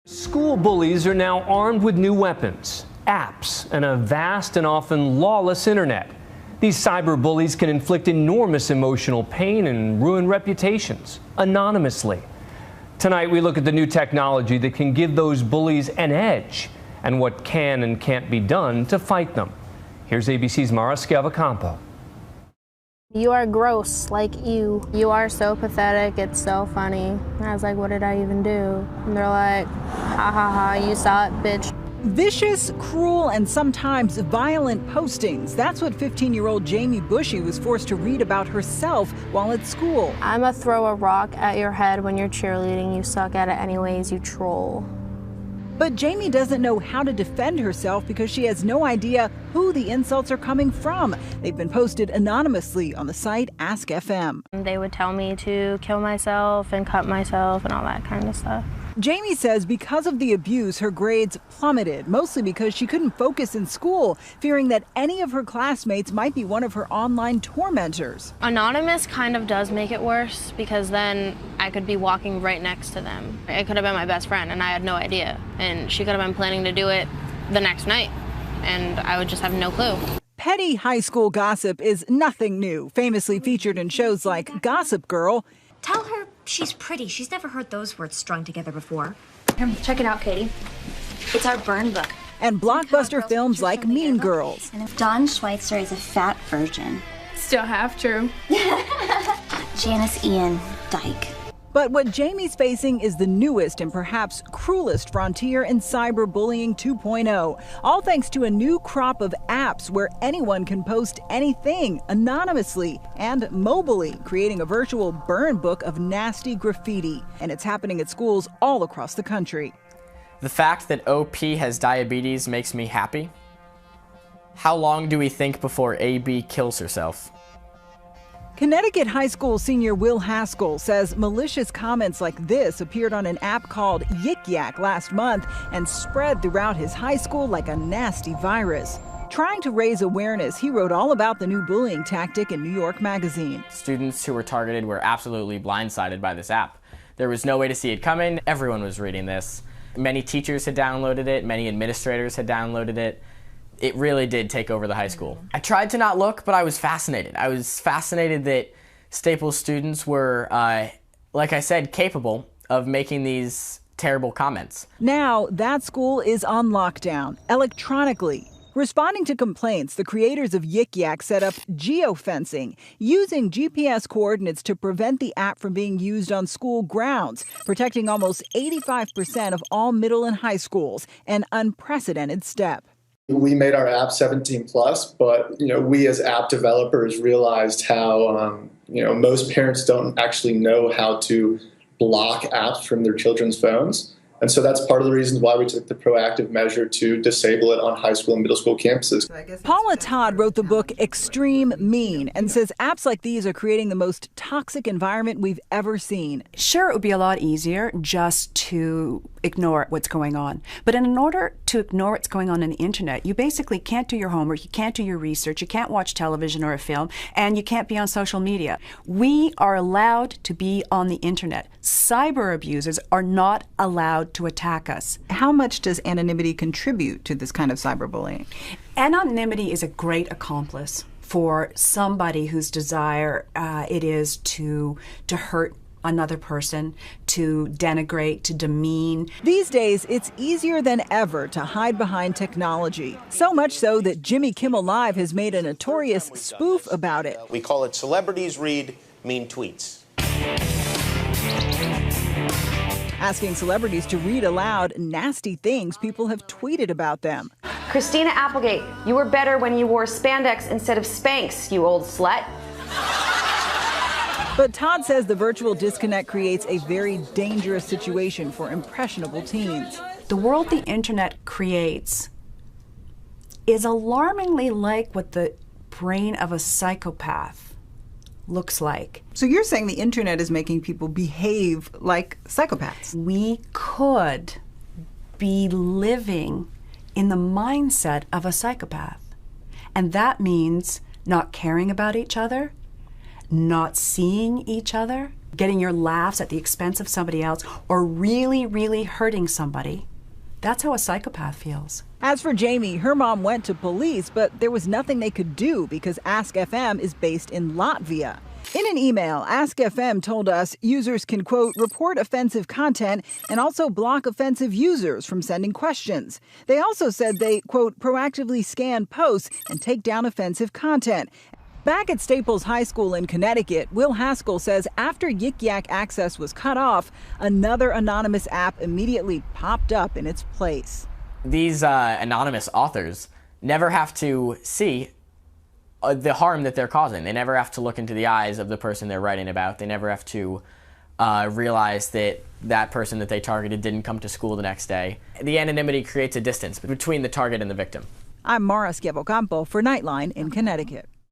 School bullies are now armed with new weapons, apps, and a vast and often lawless internet. These cyber bullies can inflict enormous emotional pain and ruin reputations anonymously. Tonight, we look at the new technology that can give those bullies an edge and what can and can't be done to fight them. Here's ABC's Mara Schiavocampo. You are gross, like you. You are so pathetic, it's so funny. And I was like, what did I even do? And they're like, ha ha ha, you saw it, bitch. Vicious, cruel, and sometimes violent postings. That's what 15-year-old Jamie Bushy was forced to read about herself while at school. I'ma throw a rock at your head when you're cheerleading. You suck at it anyways, you troll. But Jamie doesn't know how to defend herself because she has no idea who the insults are coming from. They've been posted anonymously on the site Ask FM. They would tell me to kill myself and cut myself and all that kind of stuff. Jamie says because of the abuse, her grades plummeted, mostly because she couldn't focus in school, fearing that any of her classmates might be one of her online tormentors. Anonymous kind of does make it worse because then I could be walking right next to them. It could have been my best friend and I had no idea. And she could have been planning to do it the next night and I would just have no clue. Petty high school gossip is nothing new, famously featured in shows like Gossip Girl. Tell her she's pretty. She's never heard those words strung together before. Here, check it out, Katie. It's our burn book. And blockbuster films like Mean Girls. And if Dawn Schweitzer is a fat virgin. Still half true. Janice Ian Dyke. But what Jamie's facing is the newest and perhaps cruelest frontier in cyberbullying 2.0, all thanks to a new crop of apps where anyone can post anything anonymously and mobilely, creating a virtual burn book of nasty graffiti. And it's happening at schools all across the country. The fact that OP has diabetes makes me happy. How long do we think before AB kills herself? Connecticut high school senior Will Haskell says malicious comments like this appeared on an app called Yik Yak last month and spread throughout his high school like a nasty virus. Trying to raise awareness, he wrote all about the new bullying tactic in New York Magazine. Students who were targeted were absolutely blindsided by this app. There was no way to see it coming. Everyone was reading this. Many teachers had downloaded it. Many administrators had downloaded it. It really did take over the high school. I tried to not look, but I was fascinated. I was fascinated that Staples students were, like I said, capable of making these terrible comments. Now, that school is on lockdown, electronically. Responding to complaints, the creators of Yik Yak set up geofencing, using GPS coordinates to prevent the app from being used on school grounds, protecting almost 85% of all middle and high schools, an unprecedented step. We made our app 17 plus, but we as app developers realized how most parents don't actually know how to block apps from their children's phones. And so that's part of the reasons why we took the proactive measure to disable it on high school and middle school campuses. Paula Todd wrote the book Extreme Mean and says apps like these are creating the most toxic environment we've ever seen. Sure, it would be a lot easier just to ignore what's going on. But in order to ignore what's going on the internet, you basically can't do your homework, you can't do your research, you can't watch television or a film, and you can't be on social media. We are allowed to be on the internet. Cyber abusers are not allowed to attack us. How much does anonymity contribute to this kind of cyberbullying? Anonymity is a great accomplice for somebody whose desire it is to hurt another person, to denigrate, to demean. These days, it's easier than ever to hide behind technology. So much so that Jimmy Kimmel Live has made a notorious spoof about it. We call it Celebrities Read Mean Tweets. Asking celebrities to read aloud nasty things people have tweeted about them. Christina Applegate, you were better when you wore spandex instead of Spanx, you old slut. But Todd says the virtual disconnect creates a very dangerous situation for impressionable teens. The world the internet creates is alarmingly like what the brain of a psychopath looks like. So you're saying the internet is making people behave like psychopaths? We could be living in the mindset of a psychopath. And that means not caring about each other, not seeing each other, getting your laughs at the expense of somebody else, or really, really hurting somebody. That's how a psychopath feels. As for Jamie, her mom went to police, but there was nothing they could do because Ask FM is based in Latvia. In an email, Ask FM told us users can, quote, report offensive content and also block offensive users from sending questions. They also said they, quote, proactively scan posts and take down offensive content. Back at Staples High School in Connecticut, Will Haskell says after Yik Yak access was cut off, another anonymous app immediately popped up in its place. These anonymous authors never have to see the harm that they're causing. They never have to look into the eyes of the person they're writing about. They never have to realize that that person that they targeted didn't come to school the next day. The anonymity creates a distance between the target and the victim. I'm Mara Schiavocampo for Nightline in Connecticut.